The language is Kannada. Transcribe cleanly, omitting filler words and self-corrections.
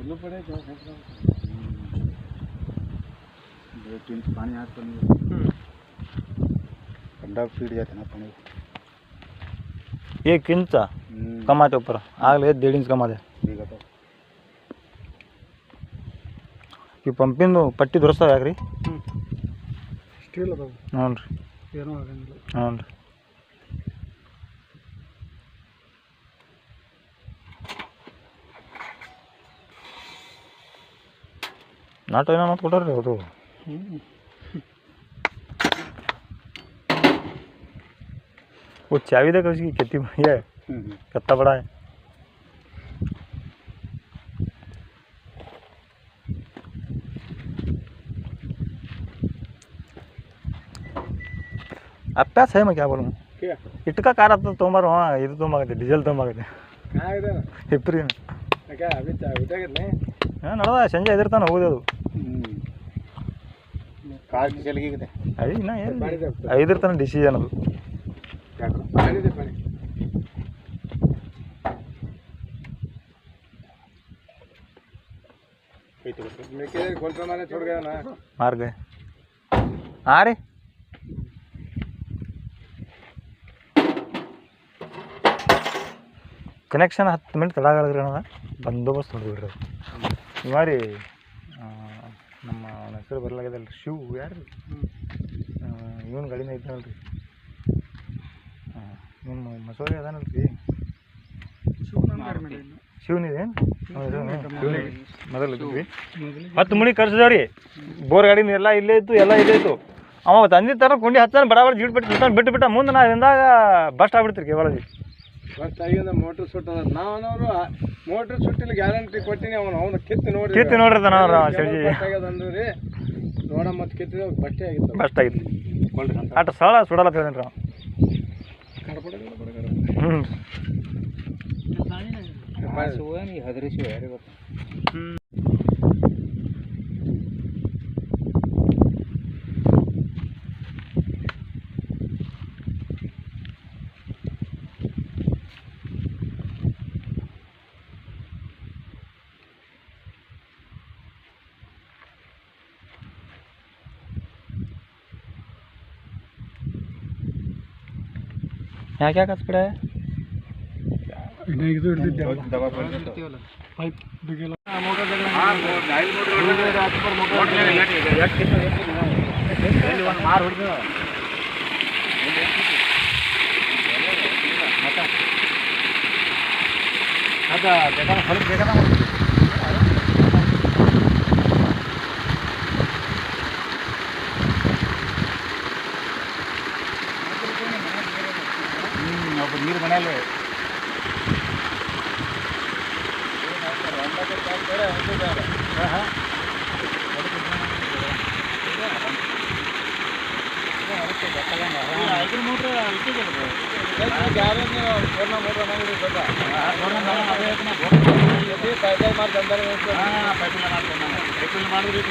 चलो पड़े क्या टीन से पानी हाथ पर ठंडा फीट जाते ना पानी 1 इंच कमाते ऊपर ಆಗಲೇ 1.5 ಇಂಚ್ ಕಮಾದೆ ಈ ಪಂಪಿಂದು ಪಟ್ಟಿ ದೊರಸ್ತಾವ ಯಾಕ್ರಿ ಸ್ಟೀಲ್ ಅದಾವ ಹ್ಞೂ ರೀ ಏನೂ ಆಗಂಗಿಲ್ಲ ಹ್ಞೂ ರೀ ನಾಟೋ ಏನೋ ಮತ್ತು ಕೊಟ್ಟಾರ್ರಿ ಅದು वो चाबी देखो उसकी कितनी बढ़िया है कितना बड़ा है अभ्यास है मैं क्या बोलूँ क्या इटका कार आता तुम्हारा वहाँ ಇದು ತುಂಬಾಗತ್ತೆ ಡೀಸೆಲ್ ತುಂಬಾಗತ್ತೆ ಆಗಿದೆ ಹಿಪ್ರಿ क्या अभी ಊಟಾಗಿಲ್ಲ ಹಾಂ ನಡ್ದ ಸಂಜೆ ಎದಿರ್ತಾನೆ ಹೋಗೋದು ಅದು ಕಾರ್ ಡೀಸೆಲ್ ಗೀಗಿದೆ ಇನ್ನ ಏನು 5 ತನಕ ಡಿಸಿಷನ್ ಅದು पानी दे पानी मैं के गोल पैमाने छोड़ गया ना मार गए हाँ रे ಕನೆಕ್ಷನ್ 10 ಮಿನಿಟ್ ತಡಾಗಲ್ರಿ ಅಣ್ಣ ಬಂದೋಬಸ್ತ್ ಹೊಡೆದ್ಬಿಡ್ರಿ ಇವಾರಿ ನಮ್ಮ ಅವನ ಹೆಸರು ಬರಲಾಗ್ಯದಲ್ರಿ ಶಿವ್ ಯಾರು ಇವನು ಗಾಡಿನ ಇದ್ದಾನಲ್ರಿ ನಿಮ್ಮ ಮಸೂರಿ ಅದಾನಲ್ರಿ ಶಿವನಿದೆ ಮೊದಲು ಇದ್ವಿ 10 ಮಣಿಗೆ ಕರ್ಸಿದವ್ರಿ ಬೋರ್ ಗಾಡಿನ ಎಲ್ಲ ಇಲ್ಲೇ ಇತ್ತು ಎಲ್ಲ ಇಲ್ಲೇ ಇತ್ತು ಅವ ತಂದಿದ್ದ ಥರ ಕುಂಡಿ ಹತ್ತಾನ ಬಡಾಬಡ ಜೀಡ್ ಬಿಟ್ಟು ಬಿಟ್ಟ ಮುಂದೆ ನಾ ಇಂದಾಗ ಬಸ್ಟ್ ಆಗ್ಬಿಡ್ತೀರಿ ಕೇವಲಜಿ ಬಸ್ ಆಗಿಂದ ಮೋಟ್ರ್ ಸುಟ್ಟದ ನಾವನವರು ಮೋಟ್ರ್ ಸುಟ್ಟಿಲ್ಲ ಗ್ಯಾರಂಟಿ ಕೊಟ್ಟಿನಿ ಅವನು ಕಿತ್ತು ನೋಡಿರ್ತಾನ ಅವ್ರ ಅಂದ್ರಿ ನೋಡ ಮತ್ತೆ ಕಿತ್ತಿದ ಬಟ್ಟೆ ಆಗಿತ್ತು ಬಸ್ಟ್ ಆಗಿತ್ತು ಆಟ ಸಳ ಸುಡಲ್ಲ ಹೇಳಿದ್ರಿ यहाँ क्या कस पड़ा है पाइप ನೀರು ಮನೆಯಲ್ಲೇ ಮಾಡಿದ್ರಿ